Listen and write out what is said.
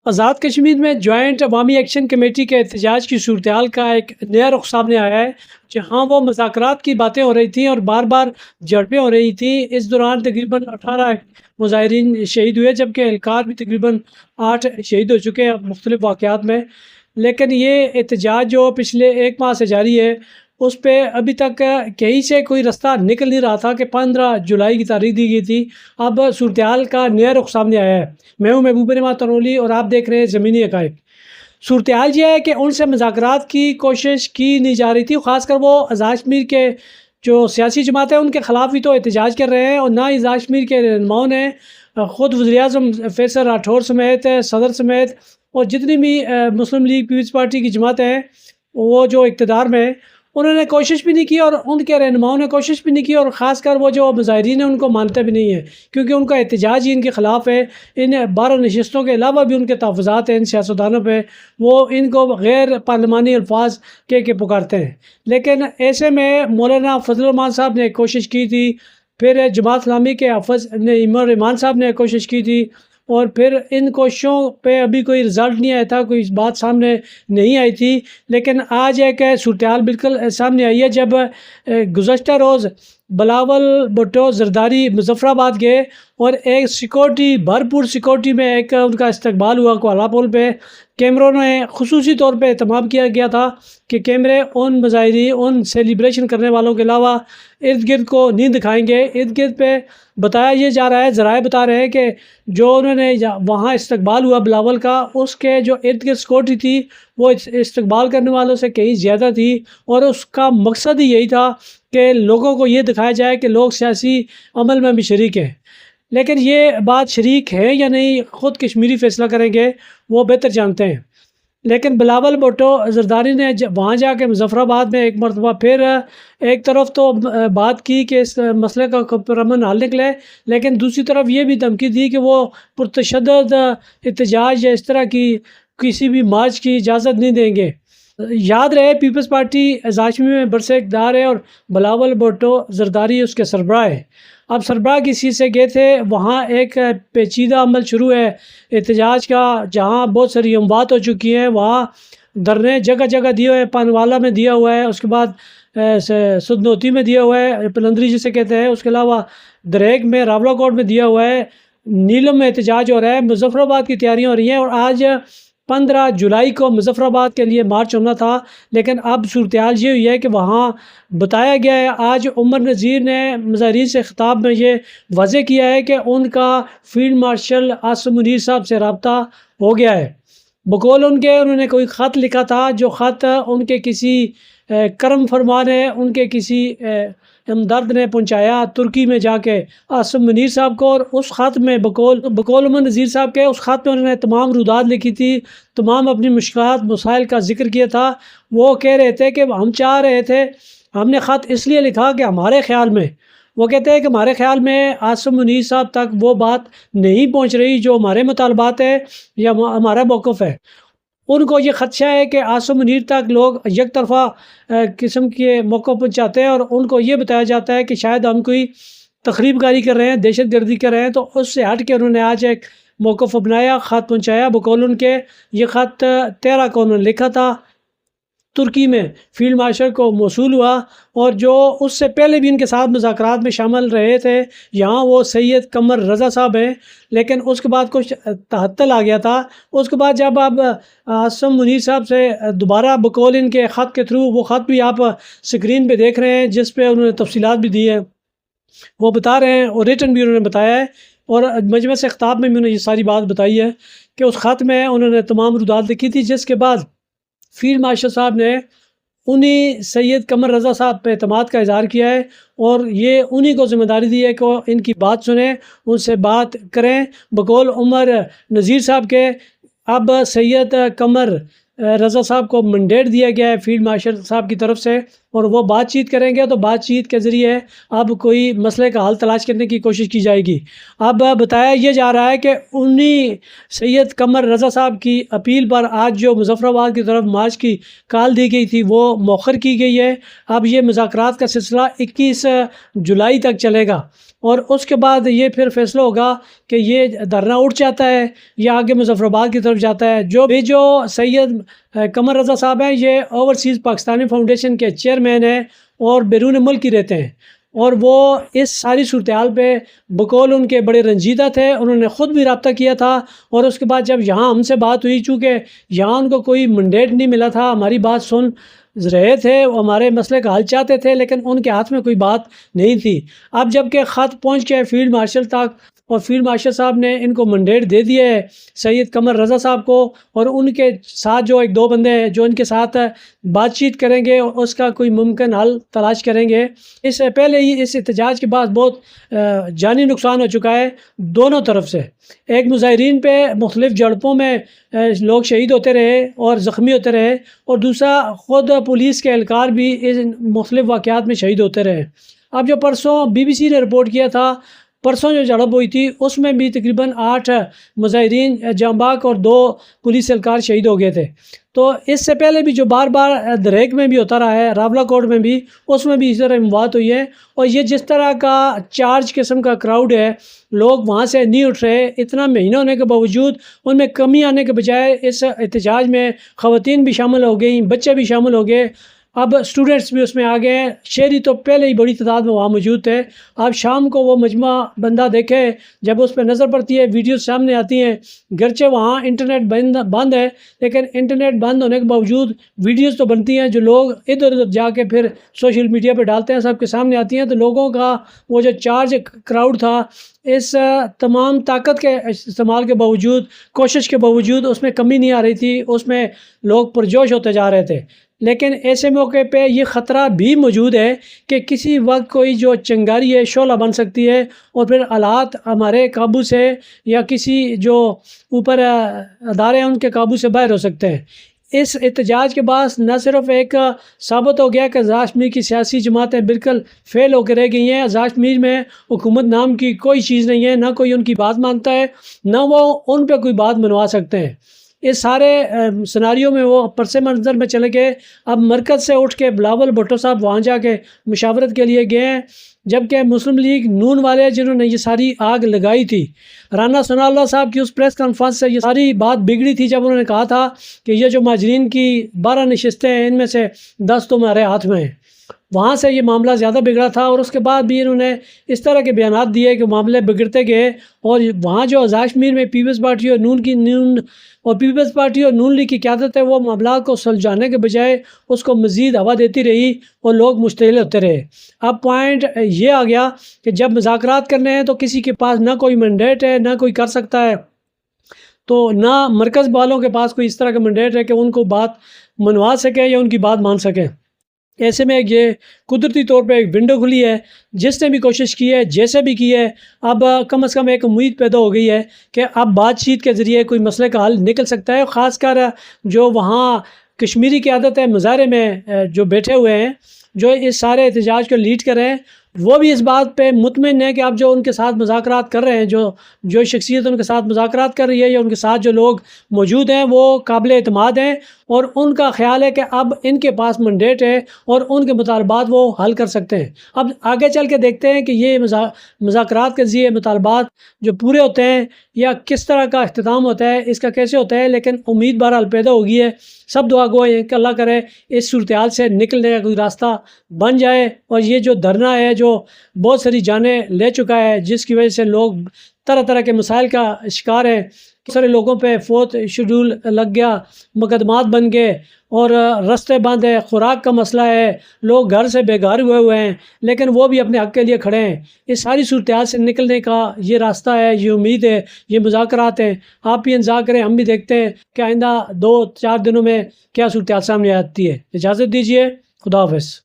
آزاد کشمیر میں جوائنٹ عوامی action committee کے احتجاج کی صورتحال کا ایک نیا رخ سامنے آیا ہے، جہاں وہ مذاکرات کی باتیں ہو رہی تھیں اور بار بار جھڑپیں ہو رہی تھیں۔ اس دوران تقریباً 18 مظاہرین شہید ہوئے، جبکہ اہلکار بھی تقریباً 8 شہید ہو چکے ہیں مختلف واقعات میں۔ لیکن یہ احتجاج جو پچھلے ایک ماہ سے جاری ہے، اس پہ ابھی تک کہیں سے کوئی رستہ نکل نہیں رہا تھا کہ 15 جولائی کی تاریخ دی گئی تھی۔ اب صورتحال کا نیا رخ سامنے آیا ہے۔ میں ہوں محبوب نعمت تنولی اور آپ دیکھ رہے ہیں زمینی حقائق۔ صورتحال یہ ہے کہ ان سے مذاکرات کی کوشش کی نہیں جا رہی تھی، خاص کر وہ آزاد کشمیر کے جو سیاسی جماعت ہیں ان کے خلاف ہی تو احتجاج کر رہے ہیں، اور نہ ہی آزاد کشمیر کے رہنماؤں نے خود وزیراعظم فیصل راٹھور سمیت صدر سمیت اور جتنی بھی مسلم لیگ پیپلز پارٹی کی جماعتیں ہیں وہ جو اقتدار میں ہیں، انہوں نے کوشش بھی نہیں کی، اور ان کے رہنماؤں نے کوشش بھی نہیں کی، اور خاص کر وہ جو مظاہرین ہیں ان کو مانتے بھی نہیں ہیں، کیونکہ ان کا احتجاج ہی ان کے خلاف ہے۔ ان 12 نشستوں کے علاوہ بھی ان کے تحفظات ہیں ان سیاستدانوں پہ، وہ ان کو غیر پارلیمانی الفاظ کے پکارتے ہیں۔ لیکن ایسے میں مولانا فضل الرحمان صاحب نے کوشش کی تھی، پھر جماعت اسلامی کے حافظ الرحمان صاحب نے کوشش کی تھی، اور پھر ان کوششوں پہ ابھی کوئی رزلٹ نہیں آیا تھا، کوئی بات سامنے نہیں آئی تھی۔ لیکن آج ایک صورتحال بالکل سامنے آئی ہے، جب گزشتہ روز بلاول بھٹو زرداری مظفر آباد گئے اور ایک سیکورٹی بھرپور سیکورٹی میں ایک ان کا استقبال ہوا کوالہ پول پہ۔ کیمروں نے خصوصی طور پہ اہتمام کیا گیا تھا کہ کیمرے ان مظاہرین ان سیلیبریشن کرنے والوں کے علاوہ ارد گرد کو نہیں دکھائیں گے۔ ارد گرد پہ بتایا یہ جا رہا ہے، ذرائع بتا رہے ہیں کہ جو انہوں نے وہاں استقبال ہوا بلاول کا، اس کے جو ارد گرد سیکورٹی تھی وہ استقبال کرنے والوں سے کہیں زیادہ تھی، اور اس کا مقصد ہی یہی تھا کہ لوگوں کو یہ دکھایا جائے کہ لوگ سیاسی عمل میں بھی شریک ہیں۔ لیکن یہ بات شریک ہے یا نہیں خود کشمیری فیصلہ کریں گے، وہ بہتر جانتے ہیں۔ لیکن بلاول بھٹو زرداری نے وہاں جا کے مظفر آباد میں ایک مرتبہ پھر ایک طرف تو بات کی کہ اس مسئلے کا پرامن حل نکلے، لیکن دوسری طرف یہ بھی دھمکی دی کہ وہ پرتشدد احتجاج یا اس طرح کی کسی بھی مارچ کی اجازت نہیں دیں گے۔ یاد رہے پیپلز پارٹی آزاد کشمیر میں برسر اقتدار ہے، اور بلاول بھٹو زرداری اس کے سربراہ ہے۔ اب سربراہ کی حیثیت سے گئے تھے، وہاں ایک پیچیدہ عمل شروع ہے احتجاج کا، جہاں بہت ساری اموات ہو چکی ہیں۔ وہاں دھرنے جگہ جگہ دیے ہوئے ہیں، پانوالا میں دیا ہوا ہے، اس کے بعد سدنوتی میں دیا ہوا ہے، پلندری جسے کہتے ہیں، اس کے علاوہ دریگ میں راولا کوٹ میں دیا ہوا ہے، نیلم میں احتجاج ہو رہا ہے، مظفر آباد کی تیاریاں ہو رہی ہیں، اور آج 15 جولائی کو مظفر آباد کے لیے مارچ ہونا تھا۔ لیکن اب صورتحال یہ ہوئی ہے کہ وہاں بتایا گیا ہے، آج عمر نذیر نے مظاہرین سے خطاب میں یہ واضح کیا ہے کہ ان کا فیلڈ مارشل عاصم منیر صاحب سے رابطہ ہو گیا ہے۔ بقول ان کے انہوں نے کوئی خط لکھا تھا، جو خط ان کے کسی کرم فرمان ہے، ان کے کسی ہمدرد نے پہنچایا ترکی میں جا کے عاصم منیر صاحب کو، اور اس خط میں بقول عمر نذیر صاحب کے اس خط میں انہوں نے تمام رودات لکھی تھی، تمام اپنی مشکلات مسائل کا ذکر کیا تھا۔ وہ کہہ رہے تھے کہ ہم چاہ رہے تھے، ہم نے خط اس لیے لکھا کہ ہمارے خیال میں، وہ کہتے ہیں کہ ہمارے خیال میں عاصم منیر صاحب تک وہ بات نہیں پہنچ رہی جو ہمارے مطالبات ہے یا ہمارا موقف ہے۔ ان کو یہ خدشہ ہے کہ عاصم منیر تک لوگ یک طرفہ قسم کے موقف پہنچاتے ہیں، اور ان کو یہ بتایا جاتا ہے کہ شاید ہم کوئی تخریب کاری کر رہے ہیں، دہشت گردی کر رہے ہیں، تو اس سے ہٹ کے انہوں نے آج ایک موقف اپنایا، خط پہنچایا۔ بقول ان کے یہ خط 13 کو انہوں نے لکھا تھا، ترکی میں فیلڈ مارشل کو موصول ہوا، اور جو اس سے پہلے بھی ان کے ساتھ مذاکرات میں شامل رہے تھے، یہاں وہ سید قمر رضا صاحب ہیں، لیکن اس کے بعد کچھ تعطل آ گیا تھا۔ اس کے بعد جب اب عاصم منیر صاحب سے دوبارہ بقول ان کے خط کے تھرو، وہ خط بھی آپ سکرین پہ دیکھ رہے ہیں جس پہ انہوں نے تفصیلات بھی دی ہیں، وہ بتا رہے ہیں، اور ریٹن بھی انہوں نے بتایا ہے، اور مجمع سے خطاب میں بھی انہوں نے یہ ساری بات بتائی ہے کہ اس خط میں انہوں نے تمام رودات لکھی تھی، جس کے بعد فیلڈ مارشل صاحب نے انہی سید قمر رضا صاحب پہ اعتماد کا اظہار کیا ہے، اور یہ انہی کو ذمہ داری دی ہے کہ وہ ان کی بات سنیں، ان سے بات کریں۔ بقول عمر نذیر صاحب کے اب سید قمر رضا صاحب کو منڈیٹ دیا گیا ہے فیلڈ مارشل صاحب کی طرف سے، اور وہ بات چیت کریں گے تو بات چیت کے ذریعے اب کوئی مسئلے کا حل تلاش کرنے کی کوشش کی جائے گی۔ اب بتایا یہ جا رہا ہے کہ انہی سید قمر رضا صاحب کی اپیل پر آج جو مظفر آباد کی طرف مارچ کی کال دی گئی تھی وہ مؤخر کی گئی ہے۔ اب یہ مذاکرات کا سلسلہ 21 جولائی تک چلے گا اور اس کے بعد یہ پھر فیصلہ ہوگا کہ یہ دھرنا اٹھ جاتا ہے یا آگے مظفر آباد کی طرف جاتا ہے۔ جو سید قمر رضا صاحب ہیں یہ اوورسیز پاکستانی فاؤنڈیشن کے چیئرمین ہیں اور بیرون ملک ہی رہتے ہیں، اور وہ اس ساری صورتحال پہ بقول ان کے بڑے رنجیدہ تھے۔ انہوں نے خود بھی رابطہ کیا تھا اور اس کے بعد جب یہاں ہم سے بات ہوئی، چونکہ یہاں ان کو کوئی منڈیٹ نہیں ملا تھا، ہماری بات سن رہے تھے، وہ ہمارے مسئلے کا حل چاہتے تھے، لیکن ان کے ہاتھ میں کوئی بات نہیں تھی۔ اب جب کہ خط پہنچ کے فیلڈ مارشل تک اور فیلڈ مارشل صاحب نے ان کو منڈیٹ دے دیا ہے سید قمر رضا صاحب کو، اور ان کے ساتھ جو ایک دو بندے ہیں جو ان کے ساتھ بات چیت کریں گے اور اس کا کوئی ممکن حل تلاش کریں گے۔ اس سے پہلے ہی اس احتجاج کے بعد بہت جانی نقصان ہو چکا ہے دونوں طرف سے۔ ایک مظاہرین پہ مختلف جھڑپوں میں لوگ شہید ہوتے رہے اور زخمی ہوتے رہے، اور دوسرا خود پولیس کے اہلکار بھی ان مختلف واقعات میں شہید ہوتے رہے۔ اب جو پرسوں BBC نے رپورٹ کیا تھا، پرسوں جو جھڑپ ہوئی تھی اس میں بھی تقریباً 8 مظاہرین جاں بحق اور 2 پولیس اہلکار شہید ہو گئے تھے۔ تو اس سے پہلے بھی جو بار بار دریک میں بھی ہوتا رہا ہے، راولہ کوٹ میں بھی، اس میں بھی اس طرح اموات ہوئی ہے، اور یہ جس طرح کا چارج قسم کا کراؤڈ ہے، لوگ وہاں سے نہیں اٹھ رہے۔ اتنا مہینہ ہونے کے باوجود ان میں کمی آنے کے بجائے اس احتجاج میں خواتین بھی شامل ہو گئیں، بچے بھی شامل ہو گئے، اب اسٹوڈنٹس بھی اس میں آ گئے ہیں۔ شہری تو پہلے ہی بڑی تعداد میں وہاں موجود تھے۔ آپ شام کو وہ مجمع بندہ دیکھے، جب اس پہ نظر پڑتی ہے، ویڈیوز سامنے آتی ہیں، گرچہ وہاں انٹرنیٹ بند ہے، لیکن انٹرنیٹ بند ہونے کے باوجود ویڈیوز تو بنتی ہیں جو لوگ ادھر ادھر جا کے پھر سوشل میڈیا پہ ڈالتے ہیں، سب کے سامنے آتی ہیں۔ تو لوگوں کا وہ جو چارج کراؤڈ تھا، اس تمام طاقت کے استعمال کے باوجود، کوشش کے باوجود اس میں کمی نہیں آ رہی تھی، اس میں لوگ پرجوش ہوتے جا رہے تھے۔ لیکن ایسے موقع پہ یہ خطرہ بھی موجود ہے کہ کسی وقت کوئی جو چنگاری ہے شعلہ بن سکتی ہے، اور پھر حالات ہمارے قابو سے یا کسی جو اوپر ادارے ہیں ان کے قابو سے باہر ہو سکتے ہیں۔ اس احتجاج کے بعد نہ صرف ایک ثابت ہو گیا کہ آزاد کشمیر کی سیاسی جماعتیں بالکل فیل ہو کے رہ گئی ہیں، آزاد کشمیر میں حکومت نام کی کوئی چیز نہیں ہے، نہ کوئی ان کی بات مانتا ہے، نہ وہ ان پہ کوئی بات منوا سکتے ہیں۔ اس سارے سناریوں میں وہ پرس منظر میں چلے گئے۔ اب مرکز سے اٹھ کے بلاول بھٹو صاحب وہاں جا کے مشاورت کے لیے گئے ہیں، جبکہ مسلم لیگ نون والے جنہوں نے یہ ساری آگ لگائی تھی، رانا ثناء اللہ صاحب کی اس پریس کانفرنس سے یہ ساری بات بگڑی تھی، جب انہوں نے کہا تھا کہ یہ جو مہاجرین کی 12 نشستیں ہیں ان میں سے 10 تمہارے ہاتھ میں ہیں۔ وہاں سے یہ معاملہ زیادہ بگڑا تھا، اور اس کے بعد بھی انہوں نے اس طرح کے بیانات دیے کہ معاملے بگڑتے گئے، اور وہاں جو آزاد کشمیر میں پیپلز پارٹی اور نون لیگ کی قیادت ہے، وہ معاملات کو سلجھانے کے بجائے اس کو مزید ہوا دیتی رہی اور لوگ مشتعل ہوتے رہے۔ اب پوائنٹ یہ آ گیا کہ جب مذاکرات کرنے ہیں تو کسی کے پاس نہ کوئی مینڈیٹ ہے، نہ کوئی کر سکتا ہے، تو نہ مرکز والوں کے پاس کوئی اس طرح کا مینڈیٹ ہے کہ ان کو بات منوا سکے یا ان کی بات مان سکیں۔ ایسے میں یہ قدرتی طور پہ ایک ونڈو کھلی ہے، جس نے بھی کوشش کی ہے، جیسے بھی کی ہے، اب کم از کم ایک امید پیدا ہو گئی ہے کہ اب بات چیت کے ذریعے کوئی مسئلے کا حل نکل سکتا ہے۔ خاص کر جو وہاں کشمیری قیادت ہے مظاہرے میں جو بیٹھے ہوئے ہیں، جو اس سارے احتجاج کو لیڈ کر رہے ہیں، وہ بھی اس بات پہ مطمئن ہے کہ اب جو ان کے ساتھ مذاکرات کر رہے ہیں، جو شخصیت ان کے ساتھ مذاکرات کر رہی ہے، یا ان کے ساتھ جو لوگ موجود ہیں، وہ قابل اعتماد ہیں، اور ان کا خیال ہے کہ اب ان کے پاس منڈیٹ ہے اور ان کے مطالبات وہ حل کر سکتے ہیں۔ اب آگے چل کے دیکھتے ہیں کہ یہ مذاکرات کے ذریعے مطالبات جو پورے ہوتے ہیں یا کس طرح کا اختتام ہوتا ہے، اس کا کیسے ہوتا ہے، لیکن امید بہرحال پیدا ہو گئی ہے۔ سب دعا گو ہیں کہ اللہ کرے اس صورتحال سے نکلنے کا کوئی راستہ بن جائے، اور یہ جو دھرنا ہے جو بہت ساری جانیں لے چکا ہے، جس کی وجہ سے لوگ طرح طرح کے مسائل کا شکار ہیں، سارے لوگوں پہ فوت شیڈول لگ گیا، مقدمات بن گئے، اور رستے بند ہیں، خوراک کا مسئلہ ہے، لوگ گھر سے بے گھر ہوئے ہیں، لیکن وہ بھی اپنے حق کے لیے کھڑے ہیں۔ اس ساری صورتحال سے نکلنے کا یہ راستہ ہے، یہ امید ہے، یہ مذاکرات ہیں۔ آپ بھی انتظار کریں، ہم بھی دیکھتے ہیں کہ آئندہ 2-4 دنوں میں کیا صورتحال سامنے آتی ہے۔ اجازت دیجیے، خدا حافظ۔